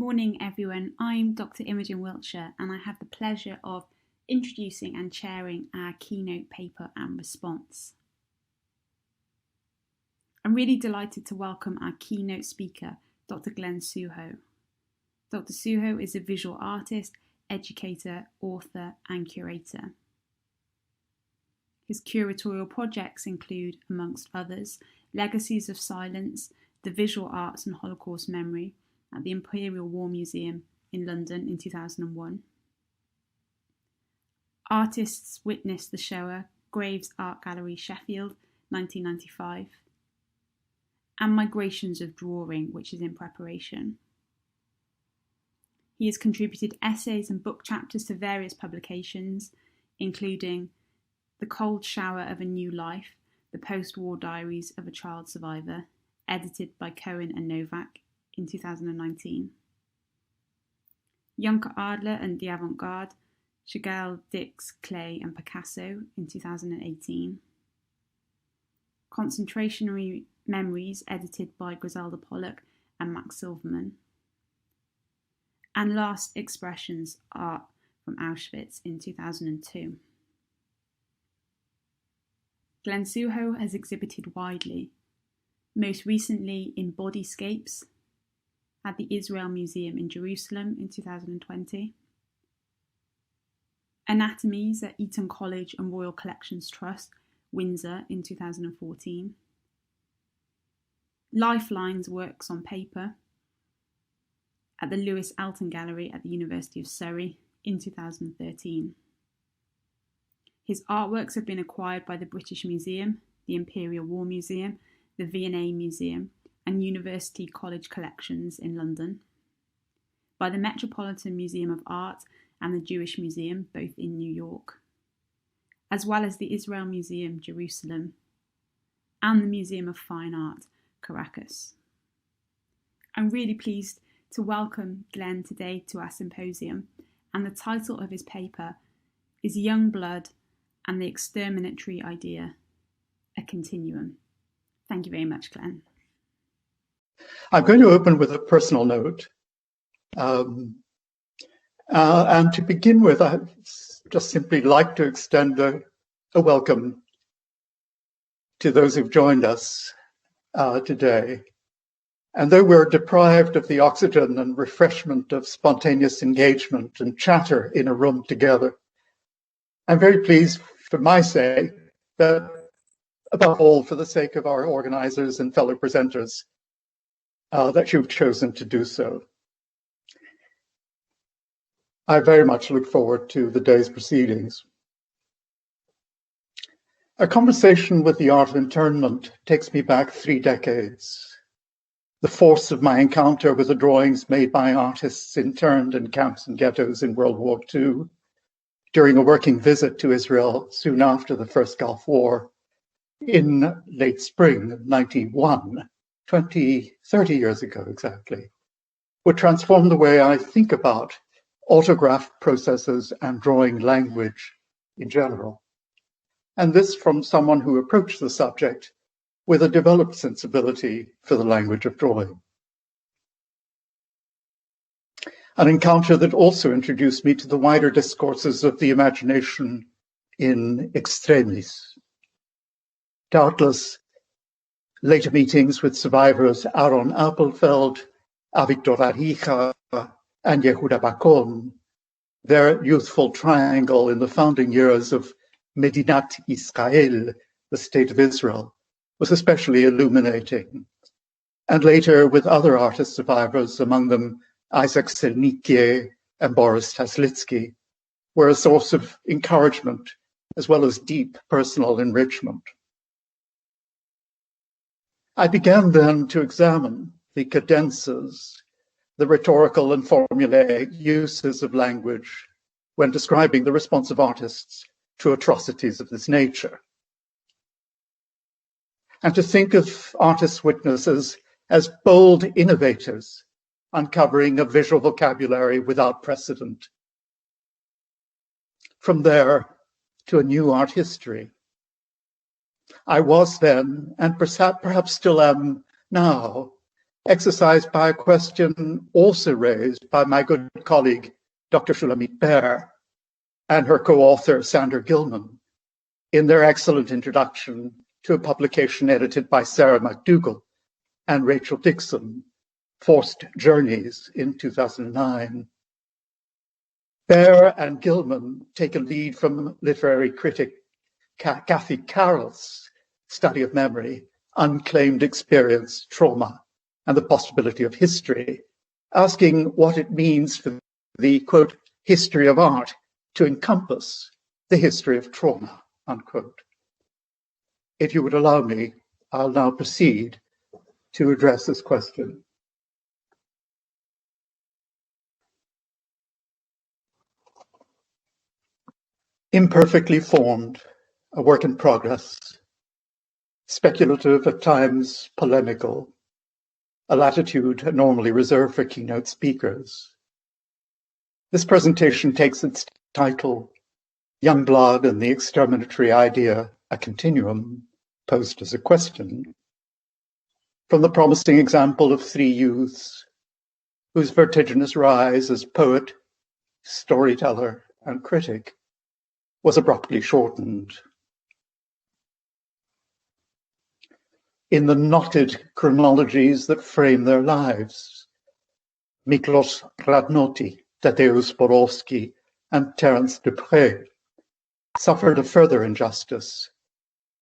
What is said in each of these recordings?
Morning everyone, I'm Dr. Imogen Wiltshire and I have the pleasure of introducing and chairing our keynote paper and response. I'm really delighted to welcome our keynote speaker, Dr. Glenn Sujo. Dr. Sujo is a visual artist, educator, author and curator. His curatorial projects include, amongst others, Legacies of Silence, the Visual Arts and Holocaust Memory, at the Imperial War Museum in London in 2001. Artists witnessed the Shoah, Graves Art Gallery, Sheffield, 1995, and Migrations of Drawing, which is in preparation. He has contributed essays and book chapters to various publications, including The Cold Shower of a New Life, The Post-War Diaries of a Child Survivor, edited by Cohen and Novak, in 2019. Juncker Adler and the Avant-Garde, Chagall, Dix, Clay and Picasso in 2018. Concentration Memories, edited by Griselda Pollock and Max Silverman. And Last Expressions, Art from Auschwitz in 2002. Glenn Sujo has exhibited widely, most recently in Bodyscapes, at the Israel Museum in Jerusalem in 2020, Anatomies at Eton College and Royal Collections Trust, Windsor in 2014, Lifelines Works on Paper at the Lewis Elton Gallery at the University of Surrey in 2013. His artworks have been acquired by the British Museum, the Imperial War Museum, the V&A Museum, and University College Collections in London, by the Metropolitan Museum of Art and the Jewish Museum, both in New York, as well as the Israel Museum, Jerusalem, and the Museum of Fine Art, Caracas. I'm really pleased to welcome Glenn today to our symposium, and the title of his paper is Young Blood and the Exterminatory Idea, a Continuum. Thank you very much, Glenn. I'm going to open with a personal note. And to begin with, I'd just simply like to extend a welcome to those who've joined us today. And though we're deprived of the oxygen and refreshment of spontaneous engagement and chatter in a room together, I'm very pleased for my sake, but above all for the sake of our organizers and fellow presenters, that you've chosen to do so. I very much look forward to the day's proceedings. A conversation with the art of internment takes me back 3 decades. The force of my encounter with the drawings made by artists interned in camps and ghettos in World War II, during a working visit to Israel soon after the First Gulf War in late spring of 91, 30 years ago exactly, would transform the way I think about autograph processes and drawing language in general. And this from someone who approached the subject with a developed sensibility for the language of drawing. An encounter that also introduced me to the wider discourses of the imagination in extremis. Doubtless, later meetings with survivors Aaron Appelfeld, Avigdor Aricha, and Yehuda Bakon, their youthful triangle in the founding years of Medinat Israel, the State of Israel, was especially illuminating. And later with other artist survivors, among them Isaac Selnikier and Boris Taslitsky, were a source of encouragement as well as deep personal enrichment. I began then to examine the cadences, the rhetorical and formulaic uses of language when describing the response of artists to atrocities of this nature. And to think of artists' witnesses as bold innovators, uncovering a visual vocabulary without precedent. From there to a new art history. I was then, and perhaps still am now, exercised by a question also raised by my good colleague, Dr. Shulamit Baer, and her co-author, Sandra Gilman, in their excellent introduction to a publication edited by Sarah McDougall and Rachel Dixon, Forced Journeys, in 2009. Baer and Gilman take a lead from literary critic Kathy Carroll's study of memory, unclaimed experience, trauma, and the possibility of history, asking what it means for the, quote, history of art to encompass the history of trauma, unquote. If you would allow me, I'll now proceed to address this question. Imperfectly formed, a work in progress, speculative, at times polemical, a latitude normally reserved for keynote speakers. This presentation takes its title, Young Blood and the Exterminatory Idea, a Continuum, posed as a question, from the promising example of three youths whose vertiginous rise as poet, storyteller, and critic was abruptly shortened. In the knotted chronologies that frame their lives, Miklos Radnoti, Tadeusz Borowski, and Terence Dupré suffered a further injustice,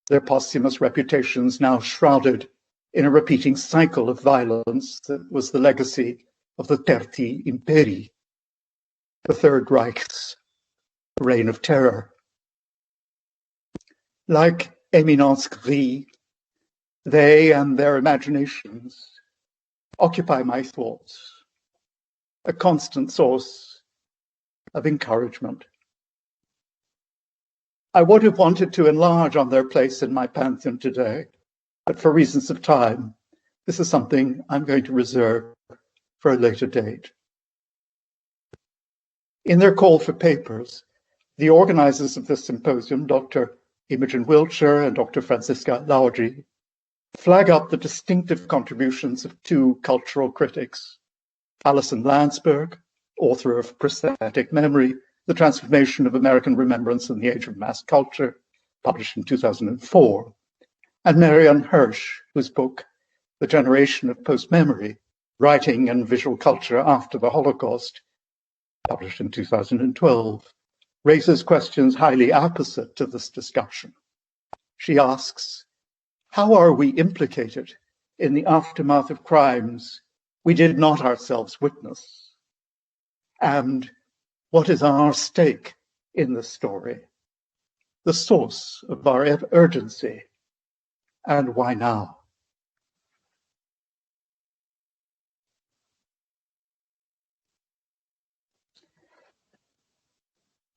their posthumous reputations now shrouded in a repeating cycle of violence that was the legacy of the Tertii Imperii, the Third Reich's reign of terror. Like Éminence Gris, they and their imaginations occupy my thoughts, a constant source of encouragement. I would have wanted to enlarge on their place in my pantheon today, but for reasons of time, this is something I'm going to reserve for a later date. In their call for papers, the organizers of this symposium, Dr. Imogen Wiltshire and Dr. Fransiska Louwagie, flag up the distinctive contributions of two cultural critics, Alison Landsberg, author of Prosthetic Memory, The Transformation of American Remembrance in the Age of Mass Culture, published in 2004, and Marianne Hirsch, whose book, The Generation of Post-Memory, Writing and Visual Culture After the Holocaust, published in 2012, raises questions highly opposite to this discussion. She asks, how are we implicated in the aftermath of crimes we did not ourselves witness? And what is our stake in the story? The source of our urgency, and why now?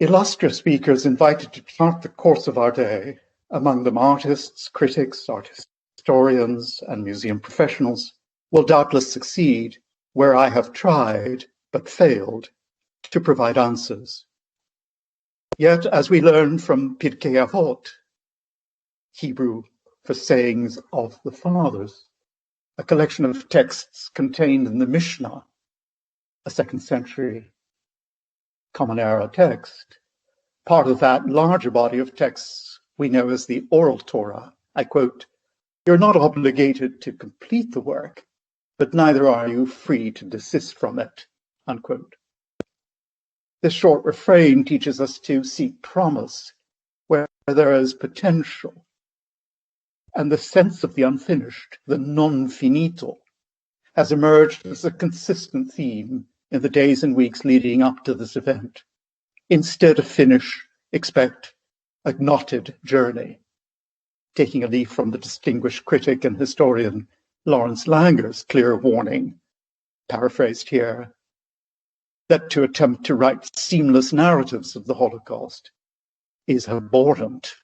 Illustrious speakers invited to chart the course of our day, among them artists, critics, art historians, and museum professionals, will doubtless succeed where I have tried, but failed, to provide answers. Yet, as we learn from Pirkei Avot, Hebrew for sayings of the fathers, a collection of texts contained in the Mishnah, a 2nd century Common Era text, part of that larger body of texts we know as the Oral Torah. I quote, "You're not obligated to complete the work, but neither are you free to desist from it," unquote. This short refrain teaches us to seek promise where there is potential, and the sense of the unfinished, the non finito, has emerged as a consistent theme in the days and weeks leading up to this event. Instead of finish, expect a knotted journey, taking a leaf from the distinguished critic and historian Lawrence Langer's clear warning, paraphrased here, that to attempt to write seamless narratives of the Holocaust is abhorrent.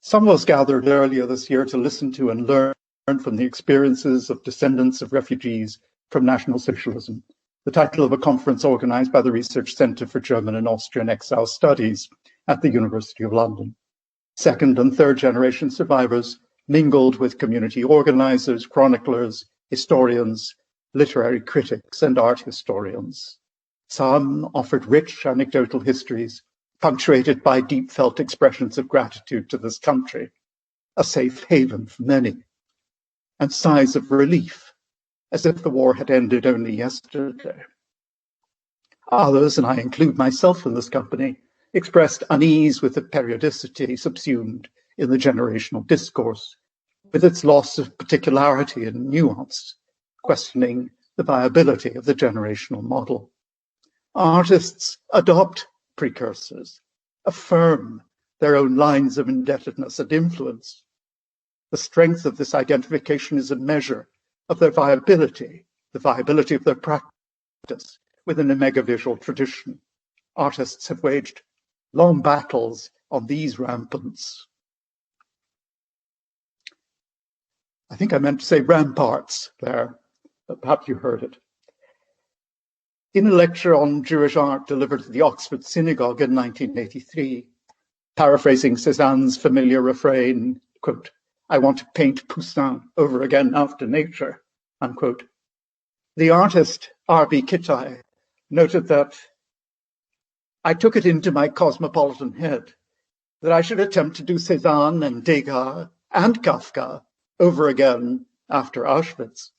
Some of us gathered earlier this year to listen to and learn from the experiences of descendants of refugees from National Socialism, the title of a conference organized by the Research Center for German and Austrian Exile Studies at the University of London. 2nd and 3rd generation survivors mingled with community organizers, chroniclers, historians, literary critics, and art historians. Some offered rich anecdotal histories, punctuated by deep-felt expressions of gratitude to this country, a safe haven for many, and sighs of relief, as if the war had ended only yesterday. Others, and I include myself in this company, expressed unease with the periodicity subsumed in the generational discourse, with its loss of particularity and nuance, questioning the viability of the generational model. Artists adopt precursors, affirm their own lines of indebtedness and influence. The strength of this identification is a measure of their viability, the viability of their practice within a megavisual tradition. Artists have waged long battles on these ramparts. I think I meant to say ramparts there, but perhaps you heard it. In a lecture on Jewish art delivered at the Oxford Synagogue in 1983, paraphrasing Cézanne's familiar refrain, quote, "I want to paint Poussin over again after nature," unquote, the artist R.B. Kittai noted that I took it into my cosmopolitan head that I should attempt to do Cézanne and Degas and Kafka over again after Auschwitz.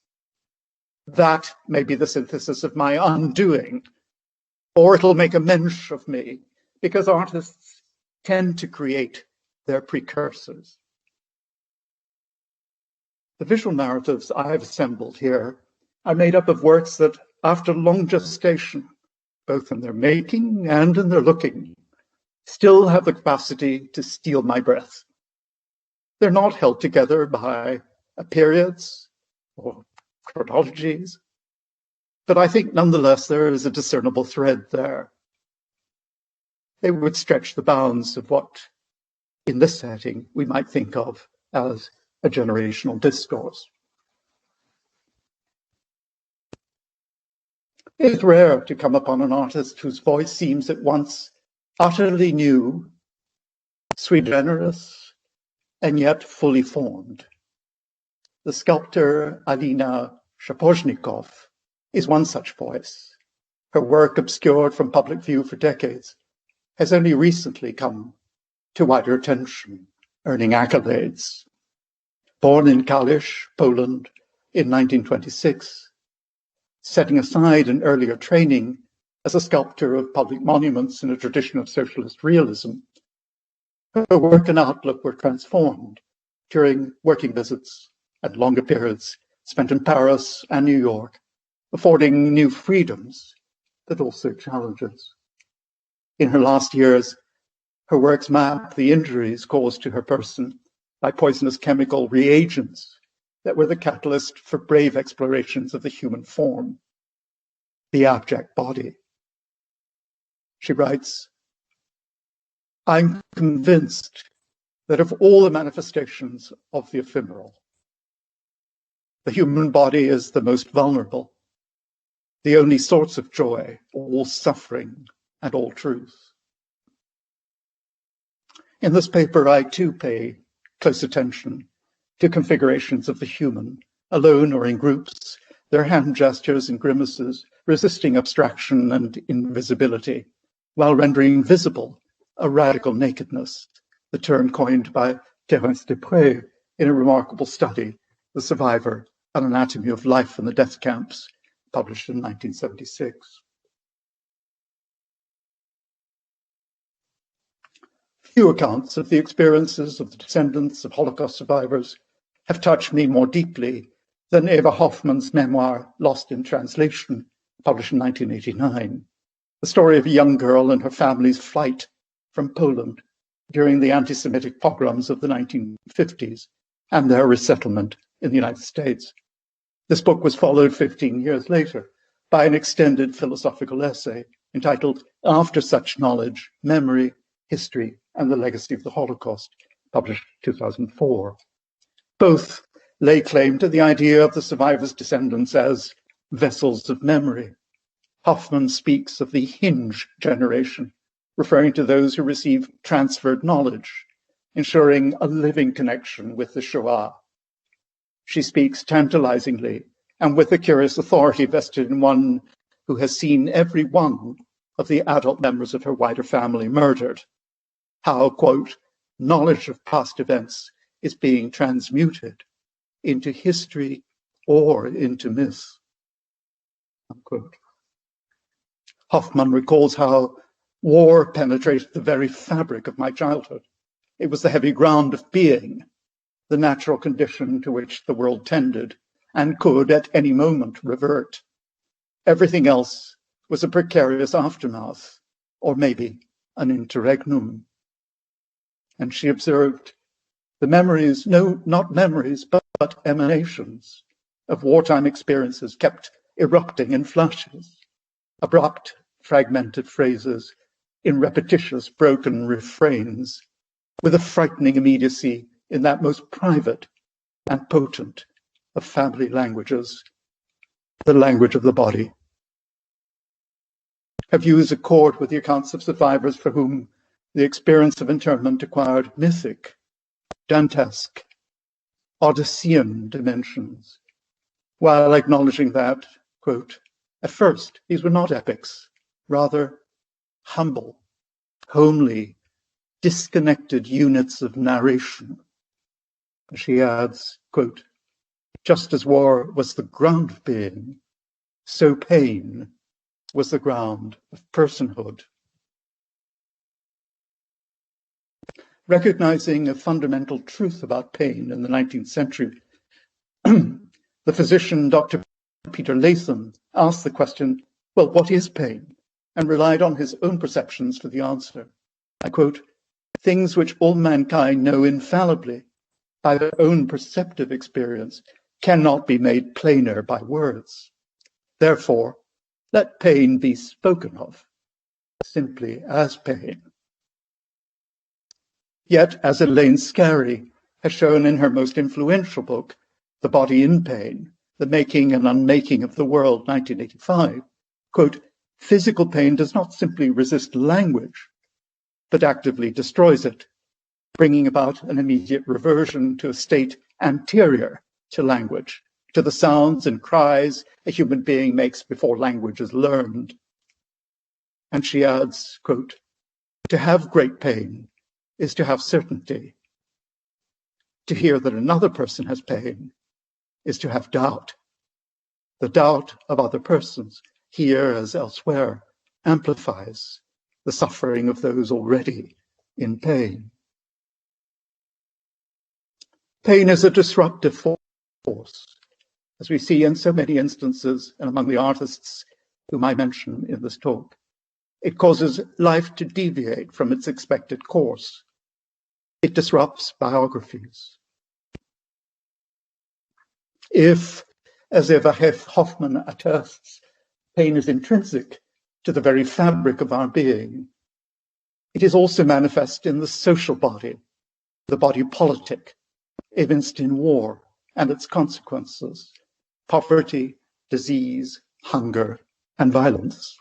That may be the synthesis of my undoing, or it'll make a mensch of me, because artists tend to create their precursors. The visual narratives I have assembled here are made up of works that, after long gestation, both in their making and in their looking, still have the capacity to steal my breath. They're not held together by periods or chronologies, but I think nonetheless there is a discernible thread there. They would stretch the bounds of what, in this setting, we might think of as a generational discourse. It's rare to come upon an artist whose voice seems at once utterly new, sui generis, and yet fully formed. The sculptor Alina Shaposhnikov is one such voice. Her work, obscured from public view for decades, has only recently come to wider attention, earning accolades. Born in Kalisz, Poland, in 1926, setting aside an earlier training as a sculptor of public monuments in a tradition of socialist realism, her work and outlook were transformed during working visits and longer periods spent in Paris and New York, affording new freedoms, but also challenges. In her last years, her works map the injuries caused to her person by poisonous chemical reagents that were the catalyst for brave explorations of the human form, the abject body. She writes, "I'm convinced that of all the manifestations of the ephemeral, the human body is the most vulnerable, the only source of joy, all suffering, and all truth." In this paper, I too pay close attention to configurations of the human, alone or in groups, their hand gestures and grimaces, resisting abstraction and invisibility, while rendering visible a radical nakedness, the term coined by Thérèse Després in a remarkable study, The Survivor, An Anatomy of Life in the Death Camps, published in 1976. Few accounts of the experiences of the descendants of Holocaust survivors have touched me more deeply than Eva Hoffmann's memoir, Lost in Translation, published in 1989, the story of a young girl and her family's flight from Poland during the anti-Semitic pogroms of the 1950s and their resettlement in the United States. This book was followed 15 years later by an extended philosophical essay entitled After Such Knowledge, Memory, History, and the Legacy of the Holocaust, published in 2004. Both lay claim to the idea of the survivors' descendants as vessels of memory. Hoffmann speaks of the hinge generation, referring to those who receive transferred knowledge, ensuring a living connection with the Shoah. She speaks tantalizingly and with a curious authority vested in one who has seen every one of the adult members of her wider family murdered. How, quote, knowledge of past events is being transmuted into history or into myth, unquote. Hoffman recalls how war penetrated the very fabric of my childhood. It was the heavy ground of being, the natural condition to which the world tended and could at any moment revert. Everything else was a precarious aftermath, or maybe an interregnum. And she observed the memories, no, not memories, but emanations of wartime experiences kept erupting in flashes, abrupt, fragmented phrases in repetitious, broken refrains, with a frightening immediacy in that most private and potent of family languages, the language of the body. Her views accord with the accounts of survivors for whom the experience of internment acquired mythic, Dantesque, Odyssean dimensions, while acknowledging that, quote, at first these were not epics, rather humble, homely, disconnected units of narration. She adds, quote, just as war was the ground of being, so pain was the ground of personhood. Recognizing a fundamental truth about pain in the 19th century, the physician, Dr. Peter Latham, asked the question, well, what is pain? And relied on his own perceptions for the answer. I quote, things which all mankind know infallibly by their own perceptive experience cannot be made plainer by words. Therefore, let pain be spoken of simply as pain. Yet, as Elaine Scarry has shown in her most influential book, The Body in Pain, The Making and Unmaking of the World, 1985, quote, physical pain does not simply resist language, but actively destroys it, bringing about an immediate reversion to a state anterior to language, to the sounds and cries a human being makes before language is learned. And she adds, quote, to have great pain is to have certainty. To hear that another person has pain is to have doubt. The doubt of other persons, here as elsewhere, amplifies the suffering of those already in pain. Pain is a disruptive force, as we see in so many instances and among the artists whom I mention in this talk. It causes life to deviate from its expected course. It disrupts biographies. If, as Eva Hoffman attests, pain is intrinsic to the very fabric of our being, it is also manifest in the social body, the body politic, evinced in war and its consequences, poverty, disease, hunger, and violence.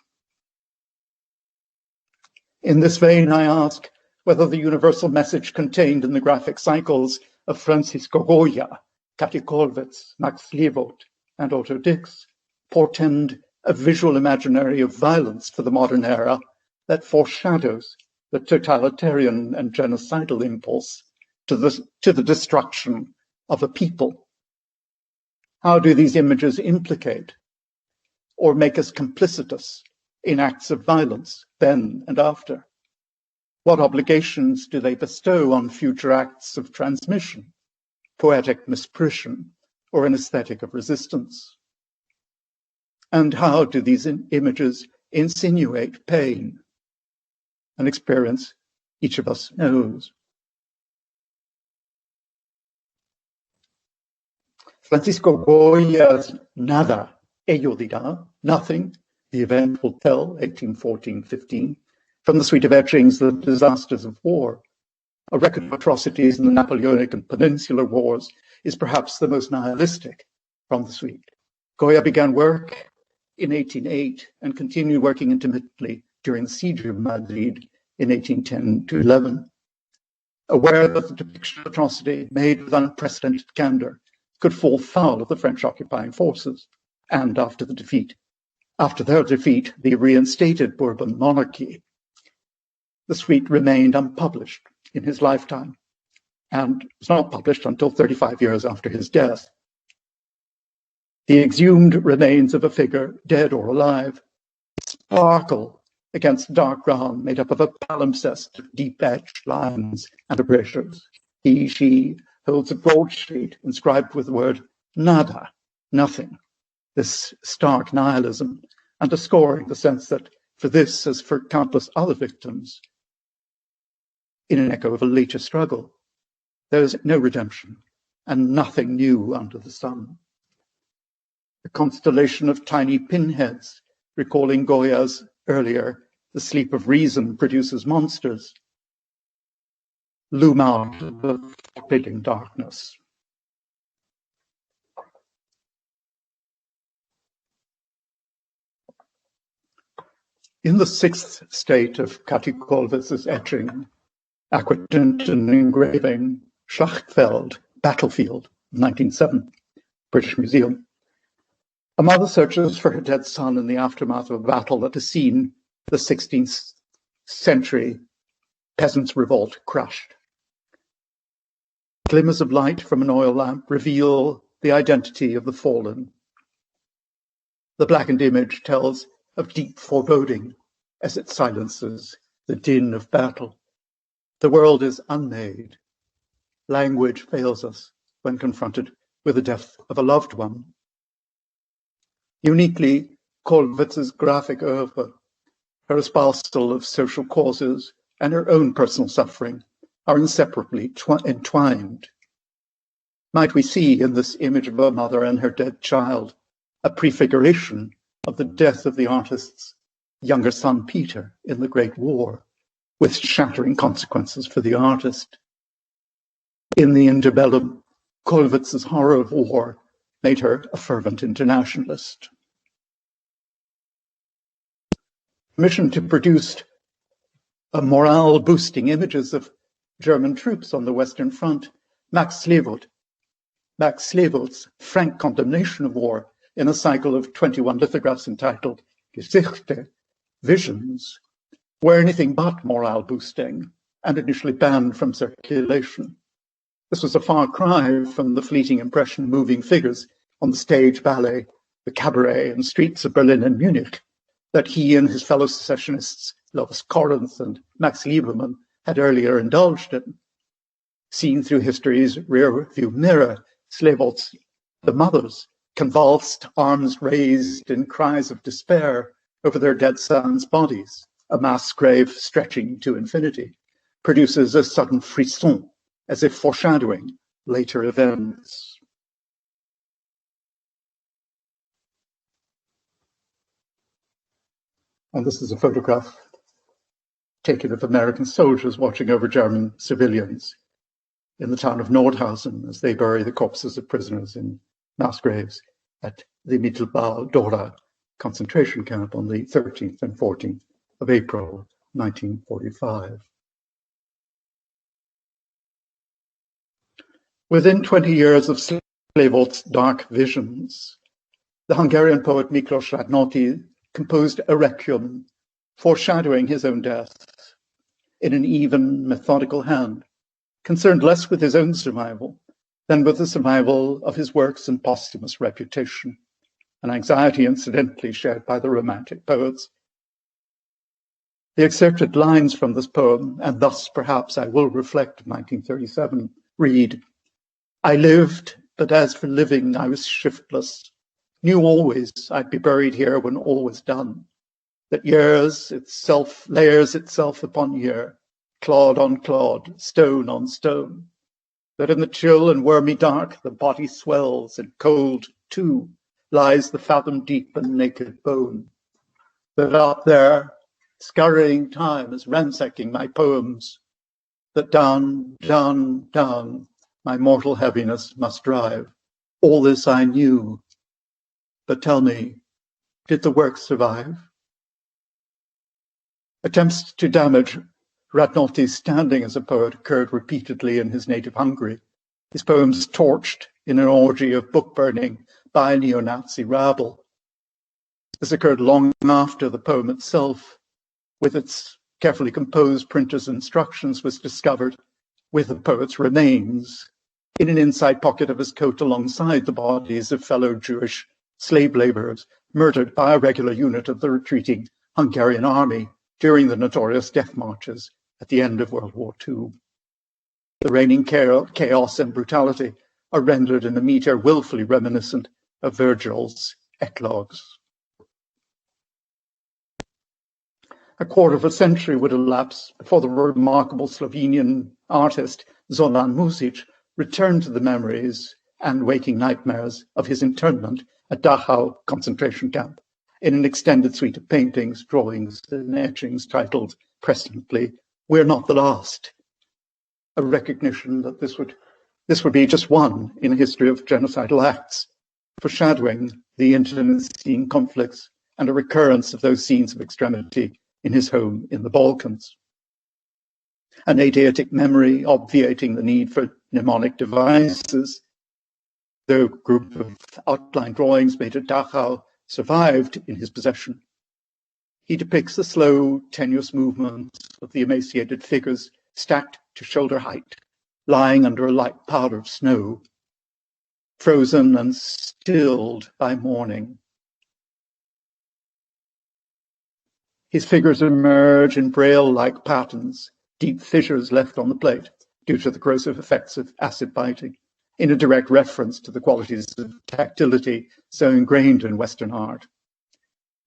In this vein, I ask whether the universal message contained in the graphic cycles of Fransiska Goya, Kati Kollwitz, Max Lievot, and Otto Dix portend a visual imaginary of violence for the modern era that foreshadows the totalitarian and genocidal impulse to the destruction of a people. How do these images implicate or make us complicitous in acts of violence then and after? What obligations do they bestow on future acts of transmission, poetic misprision, or an aesthetic of resistance? And how do these images insinuate pain, an experience each of us knows? Francisco Goya's Nada, ello dirá, nothing, the event will tell, 1814-15, from the suite of etchings, The Disasters of War, a record of atrocities in the Napoleonic and Peninsular Wars, is perhaps the most nihilistic from the suite. Goya began work in 1808 and continued working intermittently during the siege of Madrid in 1810 to 11. aware that the depiction of atrocity made with unprecedented candor could fall foul of the French occupying forces, and after their defeat, the reinstated Bourbon monarchy. The suite remained unpublished in his lifetime, and was not published until 35 years after his death. The exhumed remains of a figure, dead or alive, sparkle against a dark ground made up of a palimpsest of deep-etched lines and abrasures. He, she holds a broadsheet inscribed with the word nada, nothing. This stark nihilism, underscoring the sense that for this, as for countless other victims, in an echo of a later struggle, there is no redemption and nothing new under the sun. A constellation of tiny pinheads, recalling Goya's earlier, the sleep of reason produces monsters, loom out of the forbidding darkness. In the sixth state of Kati Kollwitz's etching, aquatint and engraving, Schlachtfeld, Battlefield, 1907, British Museum, a mother searches for her dead son in the aftermath of a battle that has seen the 16th century peasants' revolt crushed. Glimmers of light from an oil lamp reveal the identity of the fallen. The blackened image tells of deep foreboding as it silences the din of battle. The world is unmade. Language fails us when confronted with the death of a loved one. Uniquely, Kollwitz's graphic oeuvre, her espousal of social causes and her own personal suffering are inseparably entwined. Might we see in this image of a mother and her dead child a prefiguration of the death of the artist's younger son Peter in the Great War, with shattering consequences for the artist? In the interbellum, Kollwitz's horror of war made her a fervent internationalist. Commissioned to produce morale-boosting images of German troops on the Western Front, Max Slevold's frank condemnation of war in a cycle of 21 lithographs entitled Gesichte, Visions, were anything but morale-boosting and initially banned from circulation. This was a far cry from the fleeting impression moving figures on the stage, ballet, the cabaret, and streets of Berlin and Munich that he and his fellow secessionists, Lovis Corinth and Max Liebermann, had earlier indulged in. Seen through history's rear-view mirror, Slevold's The Mothers, convulsed, arms raised in cries of despair over their dead sons' bodies, a mass grave stretching to infinity, produces a sudden frisson, as if foreshadowing later events. And this is a photograph taken of American soldiers watching over German civilians in the town of Nordhausen as they bury the corpses of prisoners in mass graves at the Mittelbau Dora concentration camp on the 13th and 14th of April, 1945. Within 20 years of Slevold's dark visions, the Hungarian poet Miklos Radnóti composed a requiem foreshadowing his own death in an even, methodical hand, concerned less with his own survival than with the survival of his works and posthumous reputation, an anxiety incidentally shared by the Romantic poets. The excerpted lines from this poem, and thus perhaps I will reflect 1937, read, "I lived, but as for living, I was shiftless, knew always I'd be buried here when all was done, that years itself layers itself upon year, clod on clod, stone on stone, that in the chill and wormy dark the body swells, and cold, too, lies the fathom-deep and naked bone, that up there, scurrying time is ransacking my poems, that down, down, down, my mortal heaviness must drive. All this I knew, but tell me, did the work survive?" Attempts to damage Radnotti's standing as a poet occurred repeatedly in his native Hungary, his poems torched in an orgy of book-burning by neo-Nazi rabble. This occurred long after the poem itself, with its carefully composed printer's instructions, was discovered with the poet's remains in an inside pocket of his coat alongside the bodies of fellow Jewish slave laborers murdered by a regular unit of the retreating Hungarian army during the notorious death marches at the end of World War II. The reigning chaos and brutality are rendered in a meter willfully reminiscent of Virgil's eclogues. A quarter of a century would elapse before the remarkable Slovenian artist Zoran Mušić returned to the memories and waking nightmares of his internment at Dachau concentration camp in an extended suite of paintings, drawings, and etchings titled presciently, "We're Not the Last," a recognition that this would be just one in a history of genocidal acts, foreshadowing the internecine conflicts and a recurrence of those scenes of extremity in his home in the Balkans. An eidetic memory obviating the need for mnemonic devices, the group of outline drawings made at Dachau survived in his possession. He depicts the slow, tenuous movements of the emaciated figures stacked to shoulder height, lying under a light powder of snow, frozen and stilled by morning. His figures emerge in braille-like patterns, deep fissures left on the plate due to the corrosive effects of acid biting, in a direct reference to the qualities of tactility so ingrained in Western art.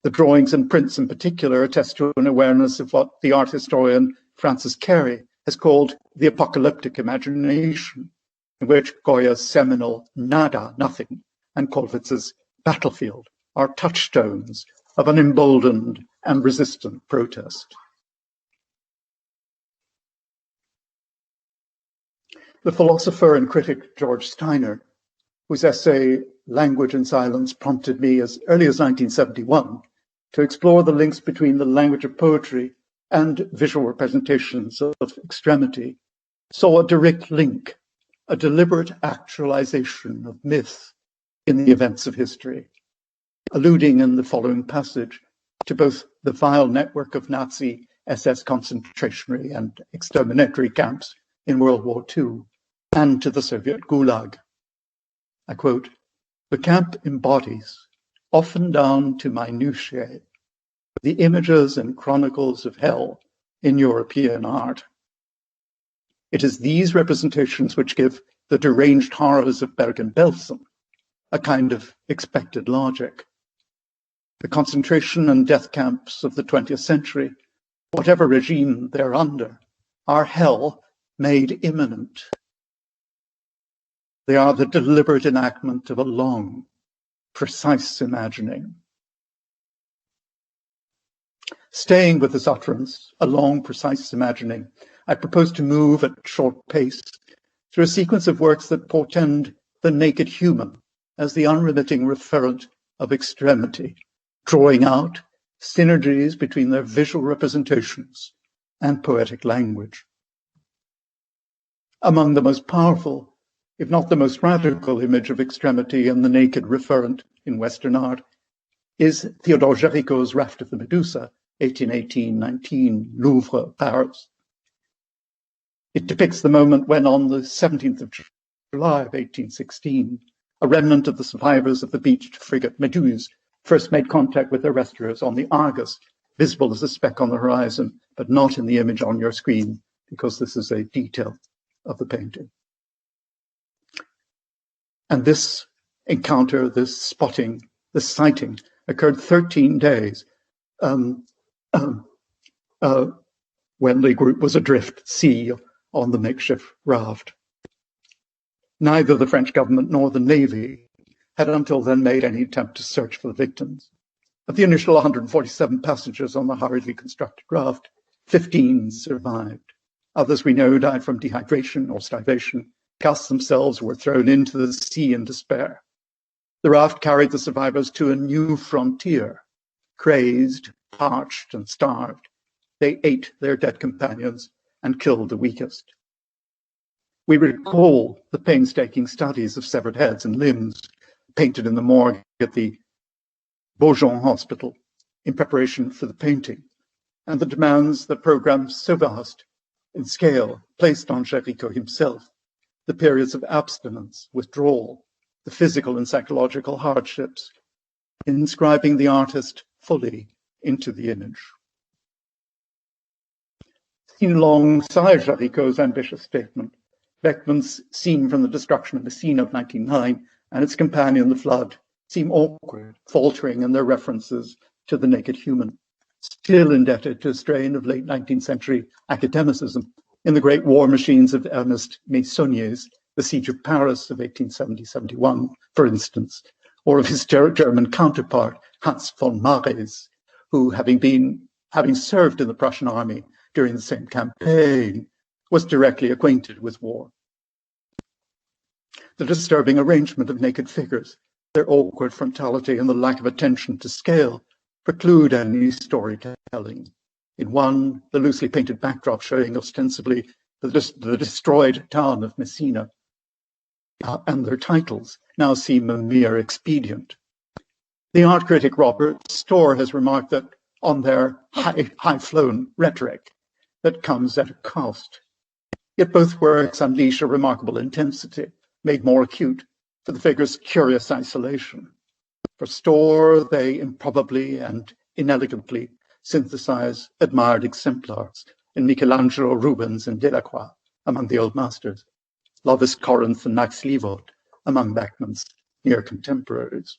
The drawings and prints in particular attest to an awareness of what the art historian Francis Carey has called the apocalyptic imagination, in which Goya's seminal Nada, nothing, and Kollwitz's Battlefield are touchstones of an emboldened and resistant protest. The philosopher and critic George Steiner, whose essay Language and Silence prompted me as early as 1971 to explore the links between the language of poetry and visual representations of extremity, saw a direct link, a deliberate actualization of myth in the events of history, alluding in the following passage to both the vile network of Nazi SS concentration and exterminatory camps in World War II, and to the Soviet Gulag. I quote, "The camp embodies, often down to minutiae, the images and chronicles of hell in European art. It is these representations which give the deranged horrors of Bergen-Belsen a kind of expected logic. The concentration and death camps of the 20th century, whatever regime they're under, are hell made imminent. They are the deliberate enactment of a long, precise imagining." Staying with this utterance, a long, precise imagining, I propose to move at short pace through a sequence of works that portend the naked human as the unremitting referent of extremity, drawing out synergies between their visual representations and poetic language. Among the most powerful, if not the most radical image of extremity and the naked referent in Western art is Theodore Géricault's Raft of the Medusa, 1818-19, Louvre, Paris. It depicts the moment when, on the 17th of July of 1816, a remnant of the survivors of the beached frigate Méduse first made contact with their rescuers on the Argus, visible as a speck on the horizon, but not in the image on your screen, because this is a detail of the painting. And this encounter, this spotting, this sighting occurred 13 days when the group was adrift at sea on the makeshift raft. Neither the French government nor the Navy had until then made any attempt to search for the victims. Of the initial 147 passengers on the hurriedly constructed raft, 15 survived. Others we know died from dehydration or starvation, cast themselves, were thrown into the sea in despair. The raft carried the survivors to a new frontier, crazed, parched, and starved, They ate their dead companions and killed the weakest. We recall the painstaking studies of severed heads and limbs painted in the morgue at the Bohm-Duchen hospital in preparation for the painting, and the demands that programs so vast in scale placed on Géricault himself, the periods of abstinence, withdrawal, the physical and psychological hardships, inscribing the artist fully into the image. Seen alongside Géricault's ambitious statement, Beckmann's Scene from the Destruction of Messina of 1909 and its companion, The Flood, seem awkward, faltering in their references to the naked human, still indebted to a strain of late 19th century academicism in the great war machines of Ernest Meissonier's The Siege of Paris of 1870-71, for instance, or of his German counterpart, Hans von Mares, who, having served in the Prussian army during the same campaign, was directly acquainted with war. The disturbing arrangement of naked figures, their awkward frontality, and the lack of attention to scale preclude any storytelling. In one, the loosely painted backdrop showing ostensibly the destroyed town of Messina, and their titles now seem a mere expedient. The art critic Robert Storr has remarked that on their high-flown rhetoric that comes at a cost. Yet both works unleash a remarkable intensity, made more acute for the figure's curious isolation. For Storr, they improbably and inelegantly synthesize admired exemplars in Michelangelo, Rubens, and Delacroix among the old masters, Lovis Corinth and Max Lievert among Beckmann's near contemporaries.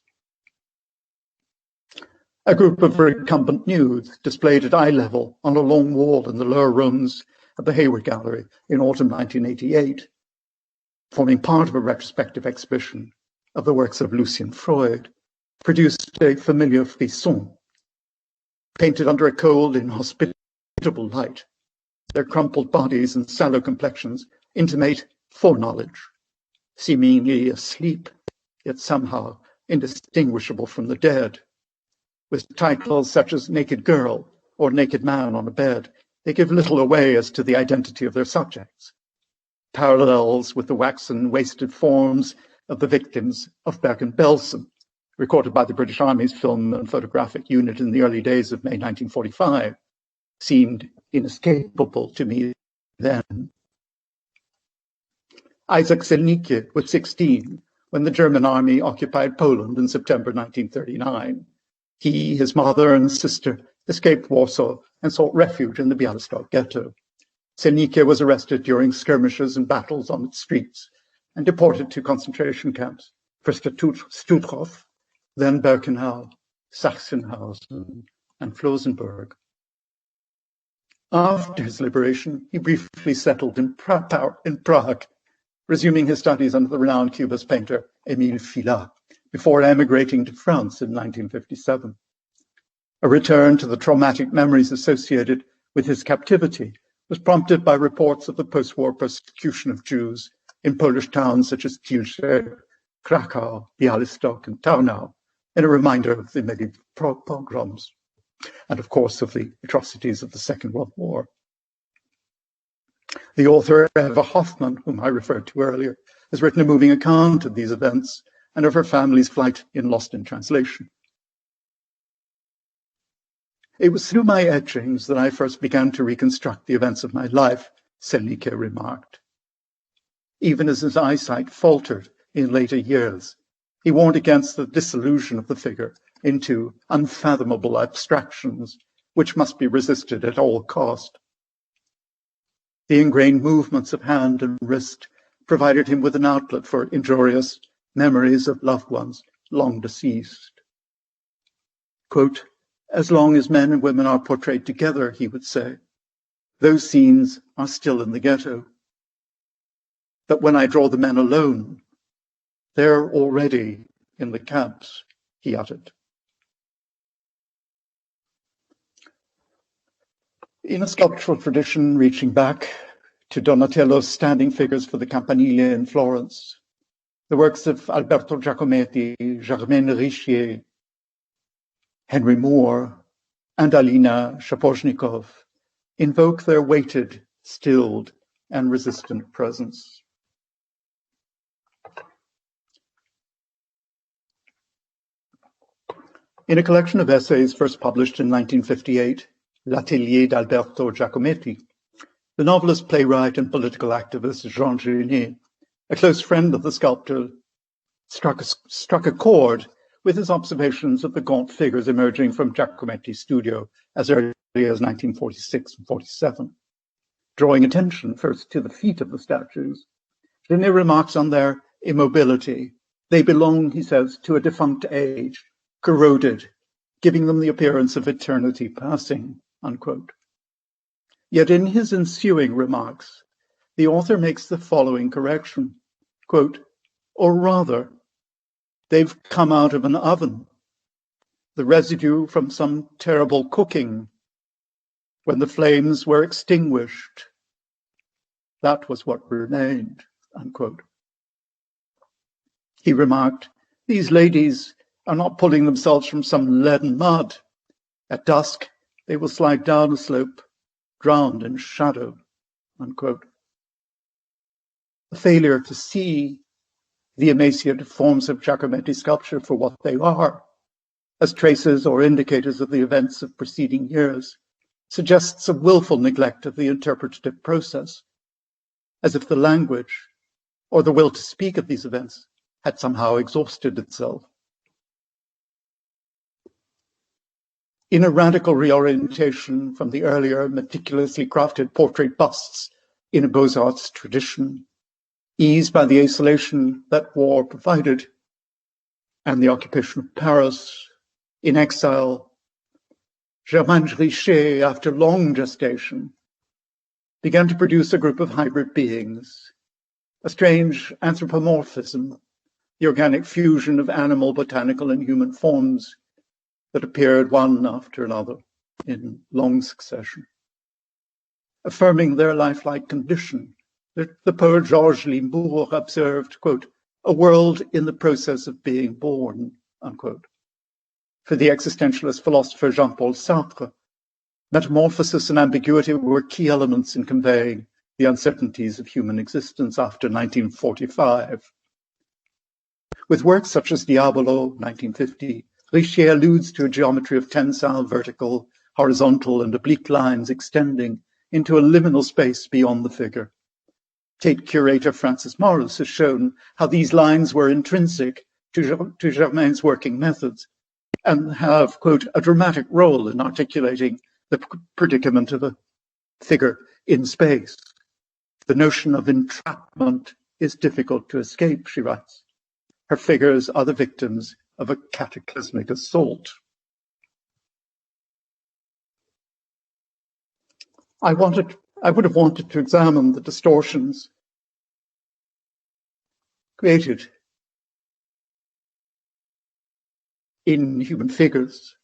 A group of recumbent nudes displayed at eye level on a long wall in the lower rooms of the Hayward Gallery in autumn 1988, forming part of a retrospective exhibition of the works of Lucien Freud, produced a familiar frisson. Painted under a cold, inhospitable light, their crumpled bodies and sallow complexions intimate foreknowledge, seemingly asleep, yet somehow indistinguishable from the dead. With titles such as Naked Girl or Naked Man on a Bed, they give little away as to the identity of their subjects. Parallels with the waxen, wasted forms of the victims of Bergen-Belsen, recorded by the British Army's Film and Photographic Unit in the early days of May 1945, seemed inescapable to me then. Isaac Selnicke was 16 when the German army occupied Poland in September 1939. He, his mother, and sister escaped Warsaw and sought refuge in the Białystok ghetto. Selnicke was arrested during skirmishes and battles on its streets and deported to concentration camps, first to Stutthof, then Birkenau, Sachsenhausen, and Flossenburg. After his liberation, he briefly settled in Prague, resuming his studies under the renowned Cubist painter Émile Fillat, before emigrating to France in 1957. A return to the traumatic memories associated with his captivity was prompted by reports of the post-war persecution of Jews in Polish towns such as Wiltshire, Krakow, Białystok, and Tarnow, in a reminder of the medieval pogroms, and of course of the atrocities of the Second World War. The author Eva Hoffman, whom I referred to earlier, has written a moving account of these events and of her family's flight in Lost in Translation. It was through my etchings that I first began to reconstruct the events of my life, Selnicke remarked. Even as his eyesight faltered in later years, he warned against the disillusion of the figure into unfathomable abstractions which must be resisted at all cost. The ingrained movements of hand and wrist provided him with an outlet for injurious memories of loved ones long deceased. Quote, "As long as men and women are portrayed together," he would say, "those scenes are still in the ghetto. But when I draw the men alone, they're already in the camps," he uttered. In a sculptural tradition reaching back to Donatello's standing figures for the Campanile in Florence, the works of Alberto Giacometti, Germaine Richier, Henry Moore, and Alina Shaposhnikov invoke their weighted, stilled, and resistant presence. In a collection of essays first published in 1958, L'Atelier d'Alberto Giacometti, the novelist, playwright, and political activist Jean Genet, a close friend of the sculptor, struck a chord with his observations of the gaunt figures emerging from Giacometti's studio as early as 1946 and 47. Drawing attention first to the feet of the statues, Genet remarks on their immobility. They belong, he says, to a defunct age, corroded, giving them the appearance of eternity passing, unquote. Yet in his ensuing remarks, the author makes the following correction, quote, or rather, they've come out of an oven, the residue from some terrible cooking, when the flames were extinguished. That was what remained, unquote. He remarked, these ladies are not pulling themselves from some leaden mud. At dusk, they will slide down a slope, drowned in shadow, unquote. The failure to see the emaciated forms of Giacometti sculpture for what they are, as traces or indicators of the events of preceding years, suggests a willful neglect of the interpretative process, as if the language or the will to speak of these events had somehow exhausted itself. In a radical reorientation from the earlier meticulously crafted portrait busts in a Beaux-Arts tradition, eased by the isolation that war provided and the occupation of Paris, in exile, Germaine Richer, after long gestation, began to produce a group of hybrid beings, a strange anthropomorphism, the organic fusion of animal, botanical, and human forms that appeared one after another in long succession. Affirming their lifelike condition, the poet Georges Limbourg observed, quote, a world in the process of being born, unquote. For the existentialist philosopher Jean-Paul Sartre, metamorphosis and ambiguity were key elements in conveying the uncertainties of human existence after 1945. With works such as Diabolo, 1950, Richer alludes to a geometry of tensile, vertical, horizontal, and oblique lines extending into a liminal space beyond the figure. Tate curator Francis Morris has shown how these lines were intrinsic to Germain's working methods and have, quote, a dramatic role in articulating the predicament of a figure in space. The notion of entrapment is difficult to escape, she writes. Her figures are the victims of a cataclysmic assault. I would have wanted to examine the distortions created in human figures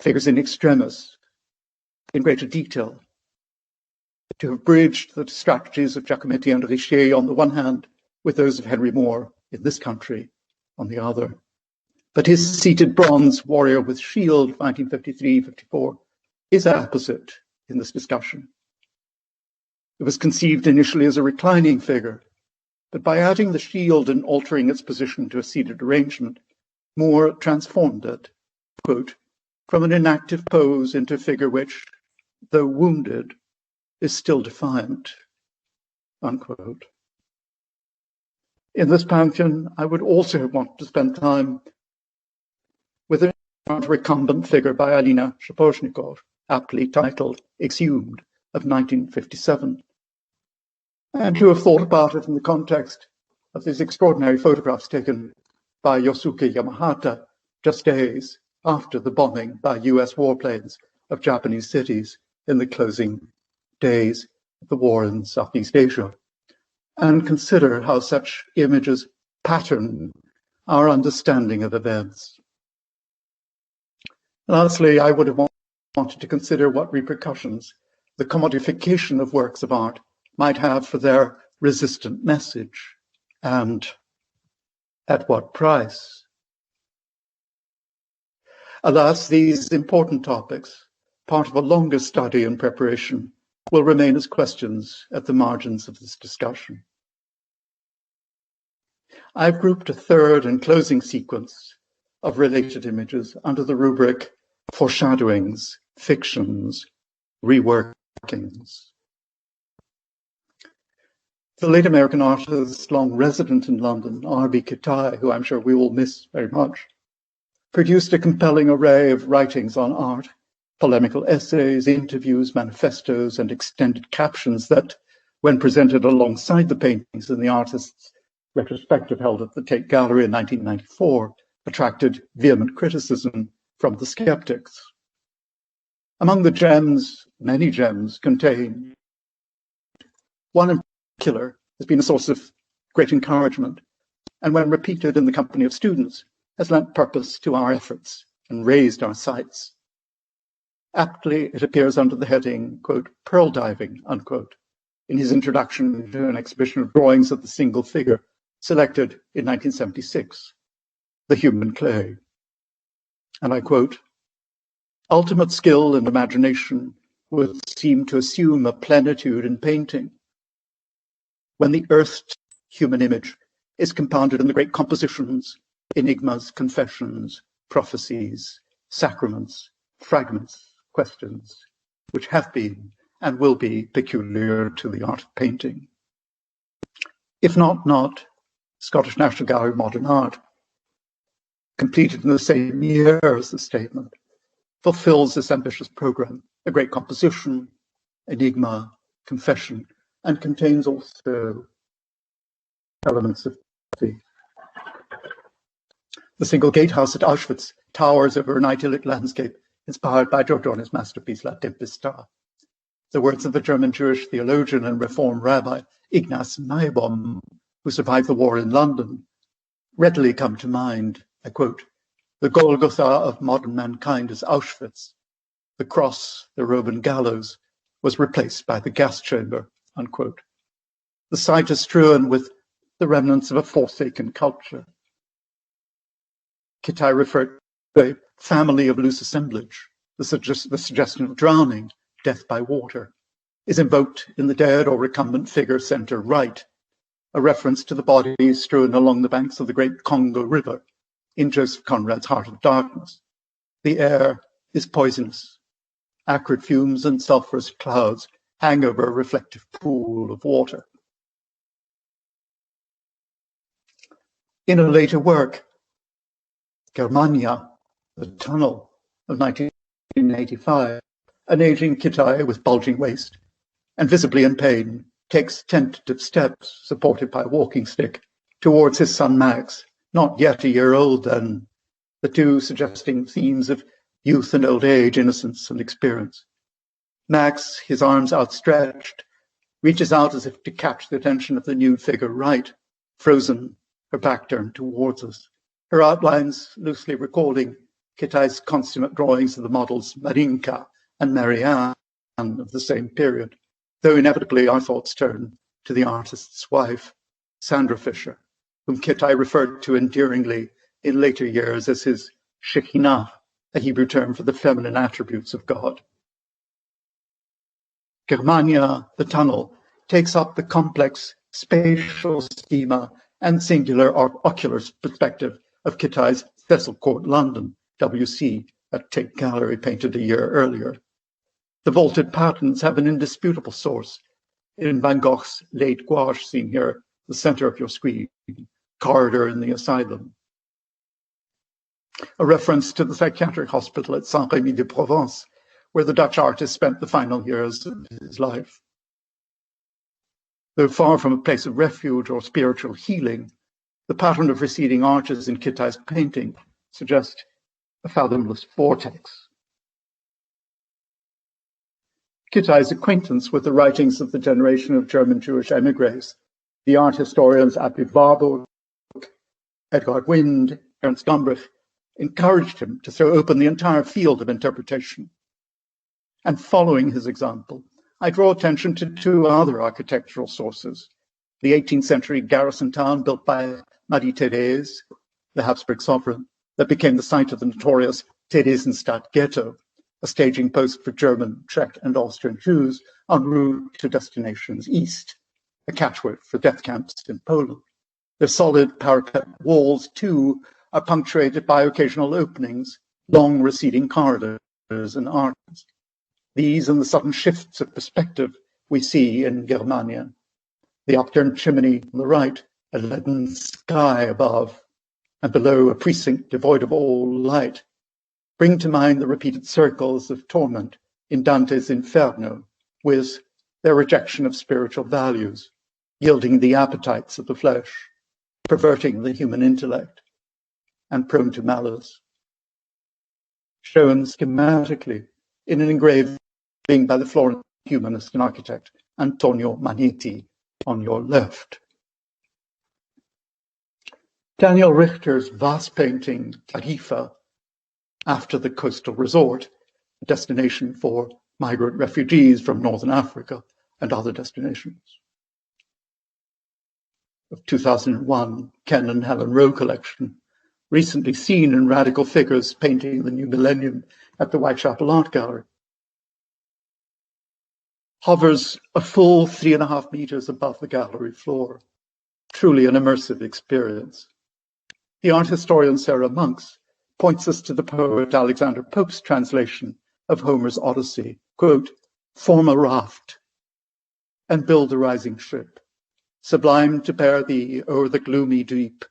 in extremis, in greater detail, to have bridged the strategies of Giacometti and Richer on the one hand with those of Henry Moore in this country on the other. But his seated bronze warrior with shield, 1953-54, is apposite in this discussion. It was conceived initially as a reclining figure, but by adding the shield and altering its position to a seated arrangement, Moore transformed it, quote, from an inactive pose into a figure which, though wounded, is still defiant, unquote. In this pantheon, I would also want to spend time with a recumbent figure by Alina Shaposhnikov, aptly titled Exhumed, of 1957, and to have thought about it in the context of these extraordinary photographs taken by Yosuke Yamahata just days after the bombing by US warplanes of Japanese cities in the closing days of the war in Southeast Asia, and consider how such images pattern our understanding of events. Lastly, I would have wanted to consider what repercussions the commodification of works of art might have for their resistant message, and at what price. Alas, these important topics part of a longer study and preparation, will remain as questions at the margins of this discussion. I've grouped a third and closing sequence of related images under the rubric Foreshadowings, Fictions, Reworkings. The late American artist, long resident in London, R.B. Kitai, who I'm sure we will miss very much, produced a compelling array of writings on art, polemical essays, interviews, manifestos, and extended captions that, when presented alongside the paintings in the artist's retrospective held at the Tate Gallery in 1994, attracted vehement criticism from the skeptics. Among the gems, many gems contained, one in particular has been a source of great encouragement, and when repeated in the company of students, has lent purpose to our efforts and raised our sights. Aptly, it appears under the heading, quote, pearl diving, unquote, in his introduction to an exhibition of drawings of the single figure selected in 1976, The Human Clay. And I quote, ultimate skill and imagination would seem to assume a plenitude in painting. When the earthed human image is compounded in the great compositions, enigmas, confessions, prophecies, sacraments, fragments, questions, which have been and will be peculiar to the art of painting. If not, Scottish National Gallery of Modern Art, completed in the same year as the statement, fulfills this ambitious program, a great composition, enigma, confession, and contains also elements of faith. The single gatehouse at Auschwitz towers over an idyllic landscape inspired by Giorgione's masterpiece La Tempesta. The words of the German Jewish theologian and Reform rabbi Ignaz Maybaum, who survived the war in London, readily come to mind. I quote, the Golgotha of modern mankind is Auschwitz. The cross, the Roman gallows, was replaced by the gas chamber, unquote. The site is strewn with the remnants of a forsaken culture. Kitai referred to a family of loose assemblage. The suggestion of drowning, death by water, is invoked in the dead or recumbent figure center right, a reference to the bodies strewn along the banks of the great Congo River in Joseph Conrad's Heart of Darkness. The air is poisonous. Acrid fumes and sulphurous clouds hang over a reflective pool of water. In a later work, Germania, the Tunnel of 1985, an aging Kitai with bulging waist and visibly in pain takes tentative steps, supported by a walking stick, towards his son Max, not yet a year old then, the two suggesting themes of youth and old age, innocence and experience. Max, his arms outstretched, reaches out as if to catch the attention of the nude figure right, frozen, her back turned towards us, her outlines loosely recalling Kitai's consummate drawings of the models Marinka and Marianne of the same period, though inevitably our thoughts turn to the artist's wife, Sandra Fisher, whom Kitai referred to endearingly in later years as his Shekhinah, a Hebrew term for the feminine attributes of God. Germania, the Tunnel, takes up the complex spatial schema and singular or ocular perspective of Kitai's Cecil Court, London, WC, at Tate Gallery, painted a year earlier. The vaulted patterns have an indisputable source in Van Gogh's late gouache seen here, the center of your screen, corridor in the asylum. A reference to the psychiatric hospital at Saint-Rémy-de-Provence, where the Dutch artist spent the final years of his life. Though far from a place of refuge or spiritual healing, the pattern of receding arches in Kitai's painting suggests a fathomless vortex. Kitai's acquaintance with the writings of the generation of German Jewish emigres, the art historians Abbe Warburg, Edgard Wind, Ernst Gombrich, encouraged him to throw open the entire field of interpretation. And following his example, I draw attention to two other architectural sources: the 18th century garrison town built by Marie-Thérèse, the Habsburg sovereign, that became the site of the notorious Theresienstadt ghetto, a staging post for German, Czech, and Austrian Jews en route to destinations east, a catchword for death camps in Poland. Their solid parapet walls, too, are punctuated by occasional openings, long receding corridors and arches. These and the sudden shifts of perspective we see in Germania. The upturned chimney on the right, a leaden sky above, and below a precinct devoid of all light, bring to mind the repeated circles of torment in Dante's Inferno, with their rejection of spiritual values, yielding the appetites of the flesh, perverting the human intellect, and prone to malice. Shown schematically in an engraving by the Florentine humanist and architect Antonio Magnetti on your left. Daniel Richter's vast painting, Tarifa, after the coastal resort, a destination for migrant refugees from Northern Africa and other destinations. Of 2001, Ken and Helen Rowe collection, recently seen in Radical Figures painting the new millennium at the Whitechapel Art Gallery. Hovers a full 3.5 meters above the gallery floor. Truly an immersive experience. The art historian Sarah Monks points us to the poet Alexander Pope's translation of Homer's Odyssey, quote, "Form a raft and build a rising ship, sublime to bear thee o'er the gloomy deep."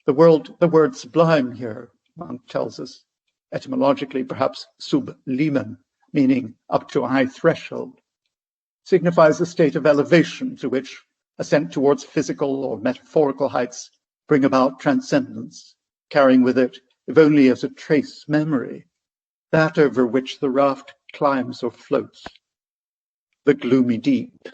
The word sublime here, Monk tells us, etymologically perhaps sublimen, meaning up to a high threshold, signifies a state of elevation to which ascent towards physical or metaphorical heights bring about transcendence, carrying with it, if only as a trace memory, that over which the raft climbs or floats, the gloomy deep.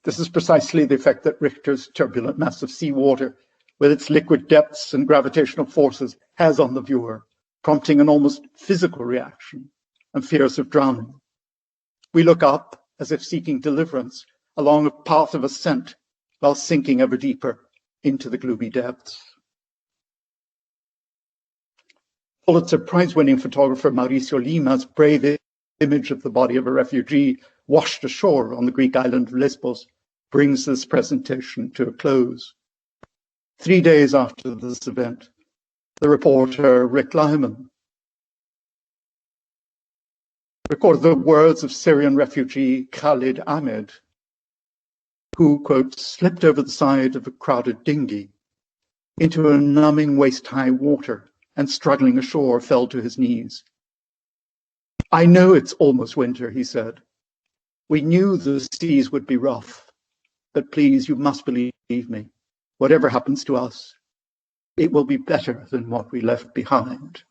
This is precisely the effect that Richter's turbulent mass of seawater, with its liquid depths and gravitational forces, has on the viewer, prompting an almost physical reaction and fears of drowning. We look up as if seeking deliverance along a path of ascent while sinking ever deeper into the gloomy depths. Pulitzer Prize-winning photographer Mauricio Lima's brave image of the body of a refugee washed ashore on the Greek island of Lesbos brings this presentation to a close. 3 days after this event, the reporter Rick Lyman recorded the words of Syrian refugee Khalid Ahmed, who, quote, slipped over the side of a crowded dinghy into a numbing waist-high water and struggling ashore fell to his knees. "I know it's almost winter," he said. "We knew the seas would be rough, but please, you must believe me. Whatever happens to us, it will be better than what we left behind."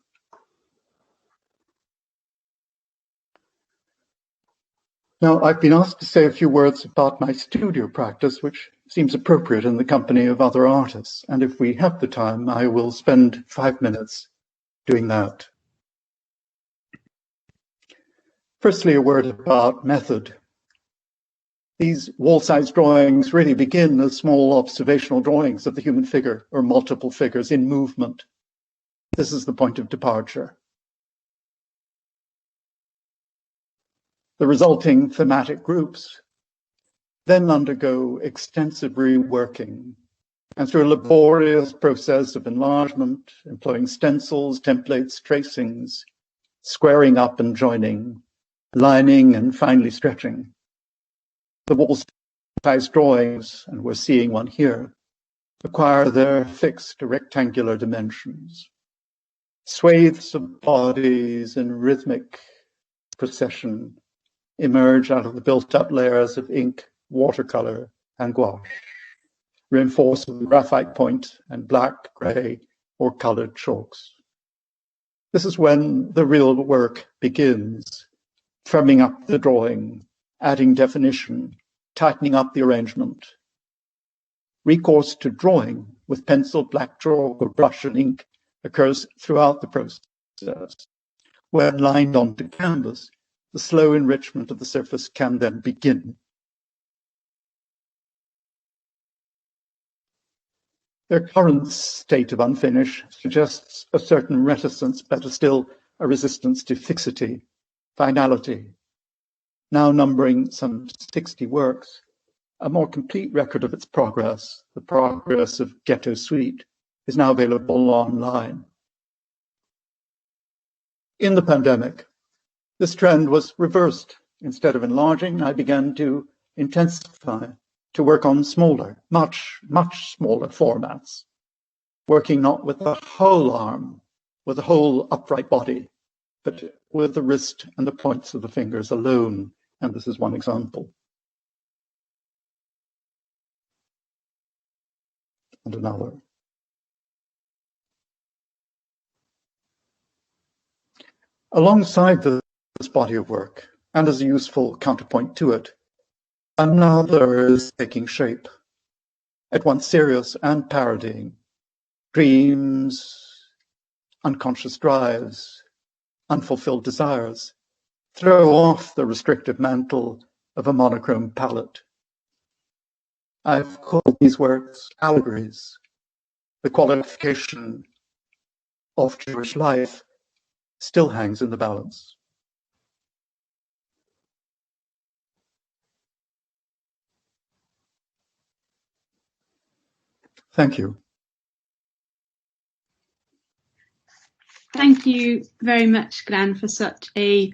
Now, I've been asked to say a few words about my studio practice, which seems appropriate in the company of other artists. And if we have the time, I will spend 5 minutes doing that. Firstly, a word about method. These wall-size drawings really begin as small observational drawings of the human figure or multiple figures in movement. This is the point of departure. The resulting thematic groups then undergo extensive reworking, and through a laborious process of enlargement, employing stencils, templates, tracings, squaring up and joining, lining and finally stretching, the wall-size drawings, and we're seeing one here, acquire their fixed rectangular dimensions. Swathes of bodies in rhythmic procession emerge out of the built-up layers of ink, watercolor, and gouache, reinforced with graphite point and black, gray, or colored chalks. This is when the real work begins, firming up the drawing, adding definition, tightening up the arrangement. Recourse to drawing with pencil, black chalk, or brush and ink occurs throughout the process. When lined onto canvas, the slow enrichment of the surface can then begin. Their current state of unfinish suggests a certain reticence, better still, a resistance to fixity, finality. Now numbering some 60 works, a more complete record of its progress, the progress of Ghetto Suite, is now available online. In the pandemic, this trend was reversed. Instead of enlarging, I began to intensify, to work on smaller, much smaller formats, working not with a whole arm, with a whole upright body, but with the wrist and the points of the fingers alone. And this is one example. And another. Alongside this body of work, and as a useful counterpoint to it, another is taking shape, at once serious and parodying. Dreams, unconscious drives, unfulfilled desires throw off the restrictive mantle of a monochrome palette. I've called these works allegories. The qualification of Jewish life still hangs in the balance. Thank you. Thank you very much, Glenn, for such a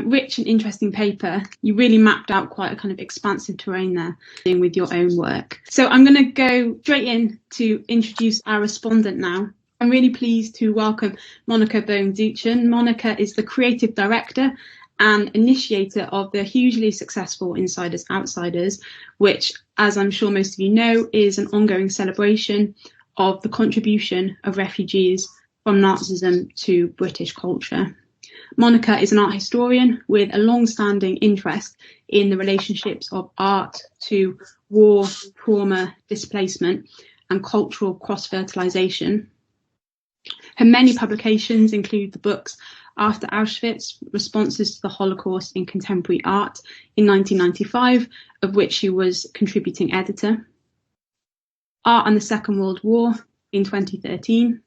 rich and interesting paper. You really mapped out quite a kind of expansive terrain there with your own work. So I'm going to go straight in to introduce our respondent now. I'm really pleased to welcome Monica Bohm-Duchen. Monica is the creative director and initiator of the hugely successful Insiders Outsiders, which, as I'm sure most of you know, is an ongoing celebration of the contribution of refugees from Nazism to British culture. Monica is an art historian with a long-standing interest in the relationships of art to war, trauma, displacement, and cultural cross-fertilization. Her many publications include the books After Auschwitz, Responses to the Holocaust in Contemporary Art in 1995, of which she was contributing editor, Art and the Second World War in 2013,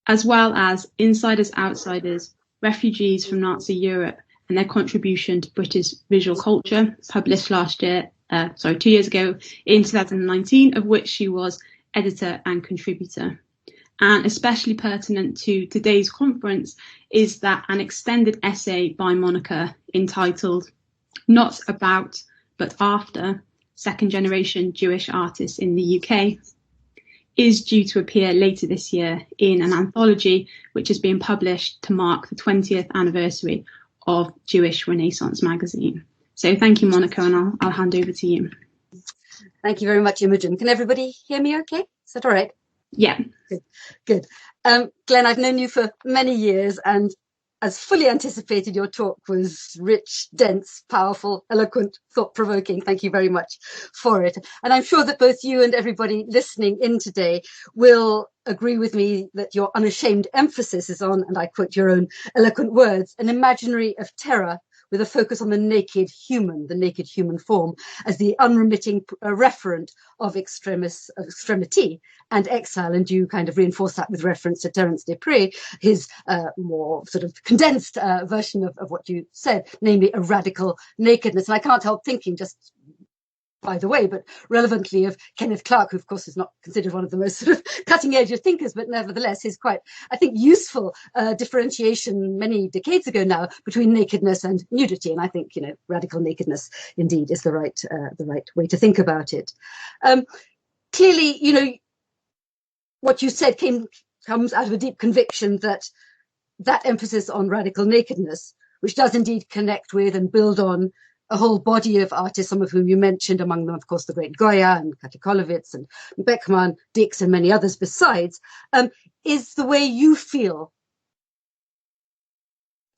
as well as Insiders Outsiders, Refugees from Nazi Europe and Their Contribution to British Visual Culture, published 2 years ago in 2019, of which she was editor and contributor. And especially pertinent to today's conference is that an extended essay by Monica entitled Not About But After Second Generation Jewish Artists in the UK is due to appear later this year in an anthology which is being published to mark the 20th anniversary of Jewish Renaissance magazine. So thank you, Monica, and I'll hand over to you. Thank you very much, Imogen. Can everybody hear me okay? Is that all right? Yeah. Good. Glenn, I've known you for many years, and as fully anticipated, your talk was rich, dense, powerful, eloquent, thought-provoking. Thank you very much for it. And I'm sure that both you and everybody listening in today will agree with me that your unashamed emphasis is on, and I quote your own eloquent words, an imaginary of terror with a focus on the naked human form, as the unremitting referent of extremity and exile. And you kind of reinforce that with reference to Terence Desprez, his more sort of condensed version of what you said, namely a radical nakedness. And I can't help thinking, just by the way, but relevantly, of Kenneth Clark, who of course is not considered one of the most sort of cutting edge of thinkers, but nevertheless is quite, I think, useful differentiation many decades ago now between nakedness and nudity. And I think, you know, radical nakedness indeed is the right way to think about it. Clearly, you know, what you said comes out of a deep conviction that that emphasis on radical nakedness, which does indeed connect with and build on a whole body of artists, some of whom you mentioned, among them, of course, the great Goya and Katikolowicz and Beckmann, Dix, and many others besides, is the way you feel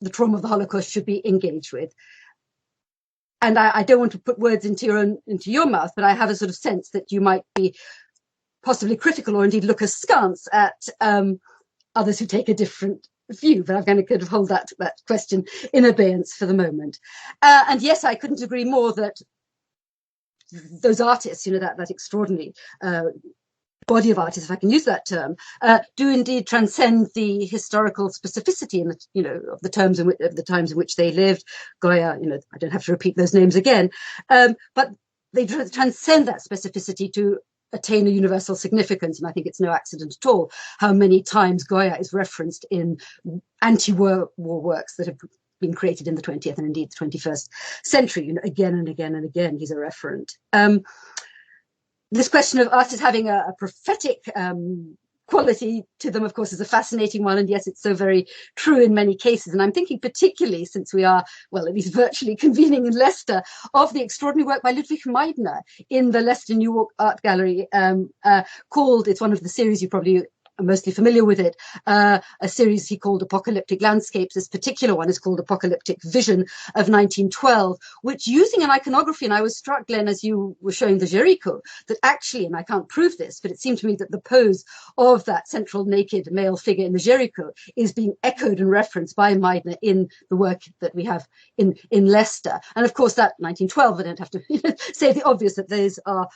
the trauma of the Holocaust should be engaged with. And I don't want to put words into your mouth, but I have a sort of sense that you might be possibly critical or indeed look askance at others who take a different view, but I'm going to kind of hold that question in abeyance for the moment. And yes, I couldn't agree more that those artists, you know, that extraordinary body of artists, if I can use that term, do indeed transcend the historical specificity in of the terms of the times in which they lived. Goya, I don't have to repeat those names again, but they transcend that specificity to attain a universal significance. And I think it's no accident at all how many times Goya is referenced in anti-war works that have been created in the 20th and indeed the 21st century. Again and again and again, he's a referent. This question of artists having a prophetic quality to them, of course, is a fascinating one. And yes, it's so very true in many cases. And I'm thinking particularly, since we are, well, at least virtually convening in Leicester, of the extraordinary work by Ludwig Meidner in the Leicester New York Art Gallery called, it's one of the series you probably are mostly familiar with it, a series he called Apocalyptic Landscapes. This particular one is called Apocalyptic Vision of 1912, which, using an iconography, and I was struck, Glenn, as you were showing the Jericho, that actually, and I can't prove this, but it seemed to me that the pose of that central naked male figure in the Jericho is being echoed and referenced by Meidner in the work that we have in Leicester. And of course, that 1912, I don't have to say the obvious, that those are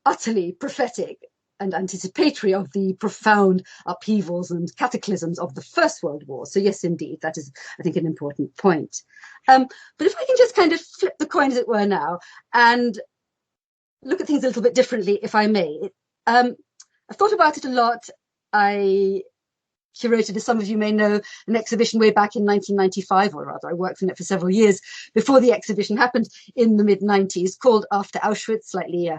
utterly prophetic and anticipatory of the profound upheavals and cataclysms of the First World War. So yes, indeed, that is, I think, an important point. But if I can just kind of flip the coin, as it were, now, and look at things a little bit differently, if I may. I've thought about it a lot. I curated, as some of you may know, an exhibition way back in 1995, or rather I worked on it for several years before the exhibition happened in the mid-90s, called After Auschwitz, slightly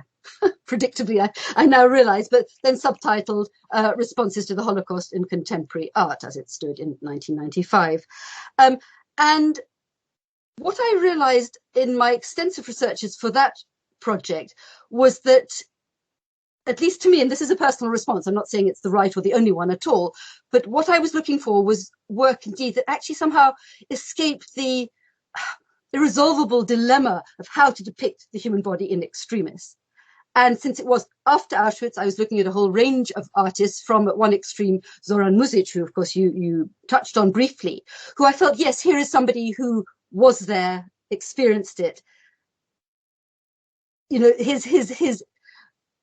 predictably, I now realize, but then subtitled Responses to the Holocaust in Contemporary Art, as it stood in 1995. And what I realized in my extensive researches for that project was that, at least to me, and this is a personal response, I'm not saying it's the right or the only one at all, but what I was looking for was work indeed that actually somehow escaped the irresolvable dilemma of how to depict the human body in extremis. And since it was after Auschwitz, I was looking at a whole range of artists, from at one extreme, Zoran Muzic, who of course you touched on briefly, who I felt, yes, here is somebody who was there, experienced it. His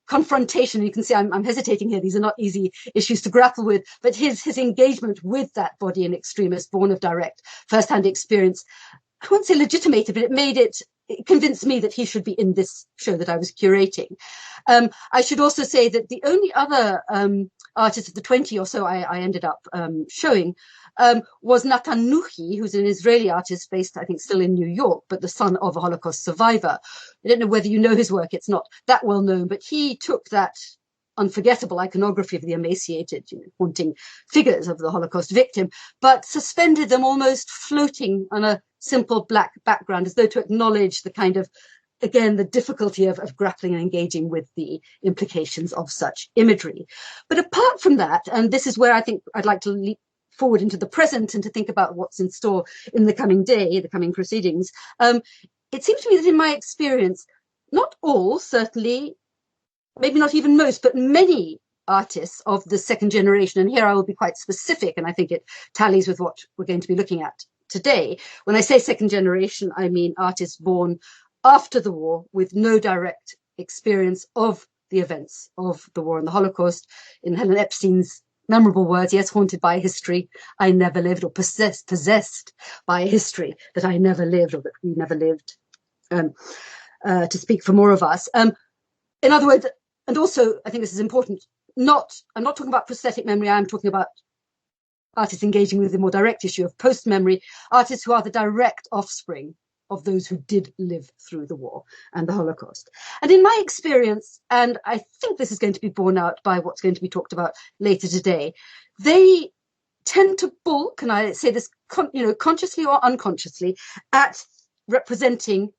confrontation, you can see I'm hesitating here, these are not easy issues to grapple with, but his engagement with that body in extremis, born of direct first-hand experience, I won't say legitimated, but it convinced me that he should be in this show that I was curating. I should also say that the only other artist of the 20 or so I ended up showing was Natan Nuhi, who's an Israeli artist based, I think, still in New York, but the son of a Holocaust survivor. I don't know whether you know his work, it's not that well known, but he took that unforgettable iconography of the emaciated, haunting figures of the Holocaust victim, but suspended them almost floating on a simple black background, as though to acknowledge the kind of, again, the difficulty of grappling and engaging with the implications of such imagery. But apart from that, and this is where I think I'd like to leap forward into the present and to think about what's in store in the coming day, the coming proceedings, it seems to me that in my experience, not all, certainly, maybe not even most, but many artists of the second generation, and here I will be quite specific, and I think it tallies with what we're going to be looking at today. When I say second generation, I mean artists born after the war with no direct experience of the events of the war and the Holocaust. In Helen Epstein's memorable words, yes, haunted by a history I never lived, or possessed by a history that I never lived, or that we never lived, to speak for more of us. In other words, and also I think this is important, I'm not talking about prosthetic memory, I'm talking about artists engaging with the more direct issue of post-memory, artists who are the direct offspring of those who did live through the war and the Holocaust. And in my experience, and I think this is going to be borne out by what's going to be talked about later today, they tend to balk, and I say this consciously or unconsciously, at representing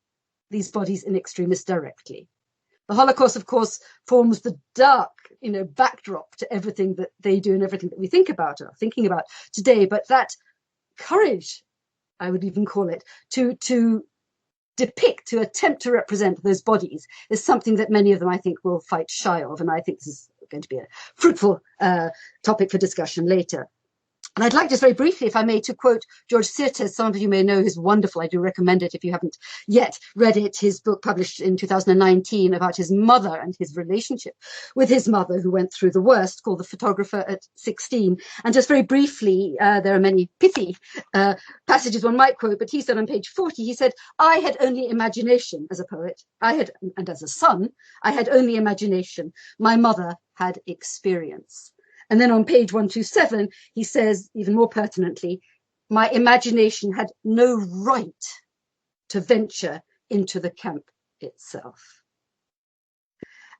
these bodies in extremis directly. The Holocaust, of course, forms the dark, backdrop to everything that they do and everything that we think about or are thinking about today. But that courage, I would even call it, to depict, to attempt to represent those bodies is something that many of them, I think, will fight shy of. And I think this is going to be a fruitful topic for discussion later. And I'd like just very briefly, if I may, to quote George Sirtes. Some of you may know his wonderful, I do recommend it if you haven't yet read it, his book published in 2019 about his mother and his relationship with his mother, who went through the worst, called The Photographer at 16. And just very briefly, there are many pithy passages one might quote, but he said on page 40, he said, "I had only imagination as a poet. And as a son, I had only imagination. My mother had experience." And then on page 127, he says, even more pertinently, "My imagination had no right to venture into the camp itself."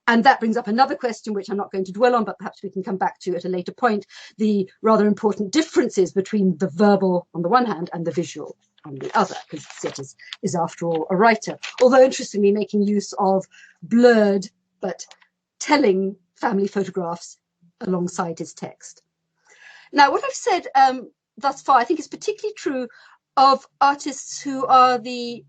And that brings up another question, which I'm not going to dwell on, but perhaps we can come back to at a later point, the rather important differences between the verbal on the one hand and the visual on the other, because Sirtes is after all a writer, although interestingly making use of blurred but telling family photographs alongside his text. Now, what I've said thus far, I think is particularly true of artists who are the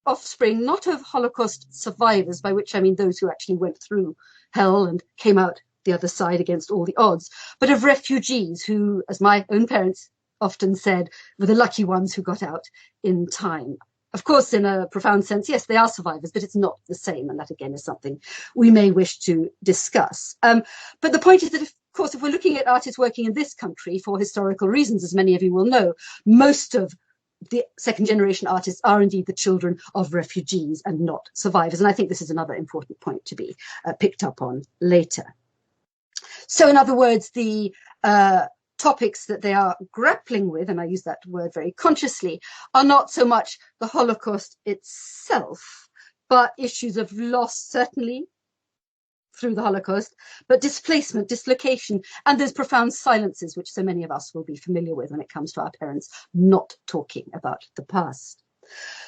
offspring, not of Holocaust survivors, by which I mean those who actually went through hell and came out the other side against all the odds, but of refugees who, as my own parents often said, were the lucky ones who got out in time. Of course, in a profound sense, yes, they are survivors, but it's not the same. And that, again, is something we may wish to discuss. But the point is that, of course, if we're looking at artists working in this country for historical reasons, as many of you will know, most of the second generation artists are indeed the children of refugees and not survivors. And I think this is another important point to be picked up on later. So in other words, the topics that they are grappling with, and I use that word very consciously, are not so much the Holocaust itself, but issues of loss, certainly through the Holocaust, but displacement, dislocation, and those profound silences which so many of us will be familiar with when it comes to our parents not talking about the past.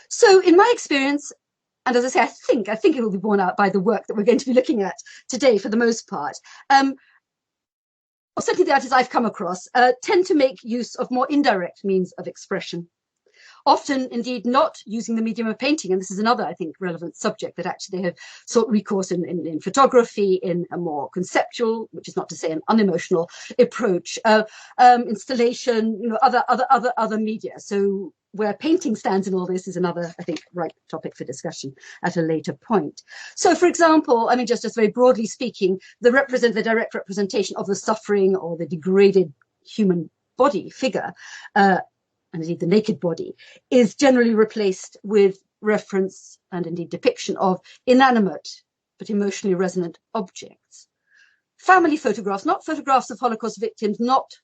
So in my experience, and as I say, I think it will be borne out by the work that we're going to be looking at today for the most part, certainly the artists I've come across tend to make use of more indirect means of expression, often indeed not using the medium of painting. And this is another, I think, relevant subject that actually they have sought recourse in photography, in a more conceptual, which is not to say an unemotional approach, installation, other media. So where painting stands in all this is another, I think, right topic for discussion at a later point. So, for example, I mean, just very broadly speaking, the direct representation of the suffering or the degraded human body figure, and indeed the naked body, is generally replaced with reference and indeed depiction of inanimate but emotionally resonant objects. Family photographs, not photographs of Holocaust victims, not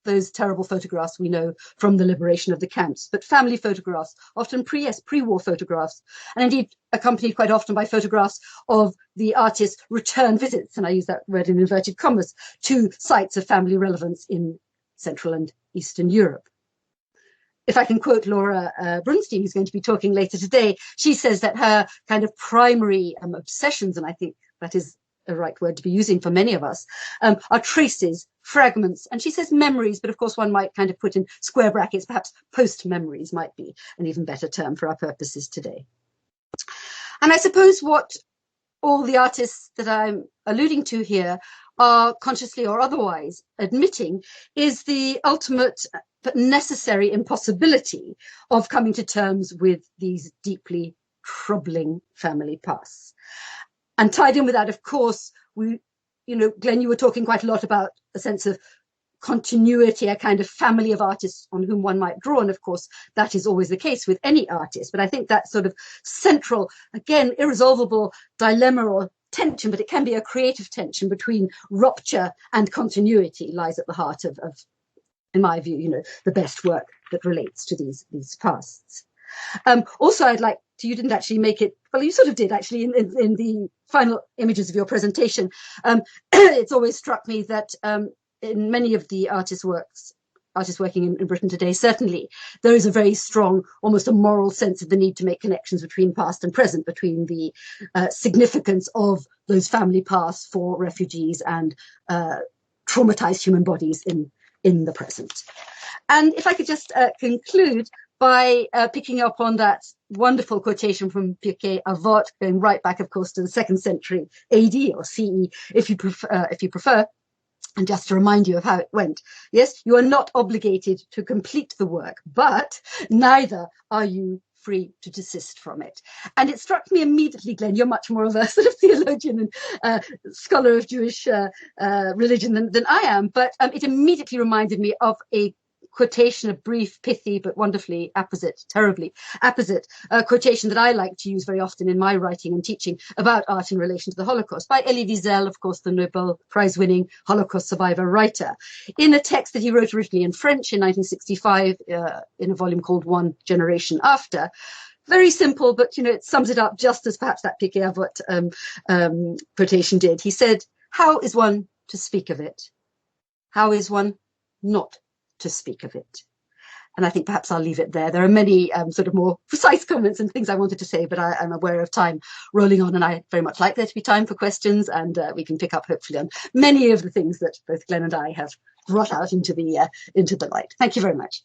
those terrible photographs we know from the liberation of the camps, but family photographs, often pre-war photographs, and indeed accompanied quite often by photographs of the artist's return visits, and I use that word in inverted commas, to sites of family relevance in Central and Eastern Europe. If I can quote Laura Brunstein, who's going to be talking later today, she says that her kind of primary obsessions, and I think that is the right word to be using for many of us, are traces, fragments, and she says memories, but of course one might kind of put in square brackets, perhaps post-memories might be an even better term for our purposes today. And I suppose what all the artists that I'm alluding to here are consciously or otherwise admitting is the ultimate but necessary impossibility of coming to terms with these deeply troubling family pasts. And tied in with that, of course, Glenn, you were talking quite a lot about a sense of continuity, a kind of family of artists on whom one might draw. And of course, that is always the case with any artist. But I think that sort of central, again, irresolvable dilemma or tension, but it can be a creative tension between rupture and continuity, lies at the heart of in my view, the best work that relates to these pasts. Also, I'd like to, you didn't actually make it, well, you sort of did actually in the final images of your presentation. It's always struck me that in many of the artists working in Britain today, certainly, there is a very strong, almost a moral sense of the need to make connections between past and present, between the significance of those family pasts for refugees and traumatized human bodies in the present. And if I could just conclude by picking up on that wonderful quotation from Pirkei Avot, going right back, of course, to the 2nd century AD or CE, if you prefer, And just to remind you of how it went, yes, you are not obligated to complete the work, but neither are you free to desist from it. And it struck me immediately, Glenn, you're much more of a sort of theologian and scholar of Jewish religion than I am, but it immediately reminded me of a quotation, a brief, pithy, but wonderfully apposite, terribly apposite quotation that I like to use very often in my writing and teaching about art in relation to the Holocaust by Elie Wiesel, of course, the Nobel Prize-winning Holocaust survivor writer, in a text that he wrote originally in French in 1965 in a volume called One Generation After. Very simple, but, you know, it sums it up just as perhaps that Piquet Avot quotation did. He said, how is one to speak of it? How is one not to speak of it? And I think perhaps I'll leave it there. There are many sort of more precise comments and things I wanted to say, but I'm aware of time rolling on, and I very much like there to be time for questions, and we can pick up hopefully on many of the things that both Glenn and I have brought out into the light. Thank you very much.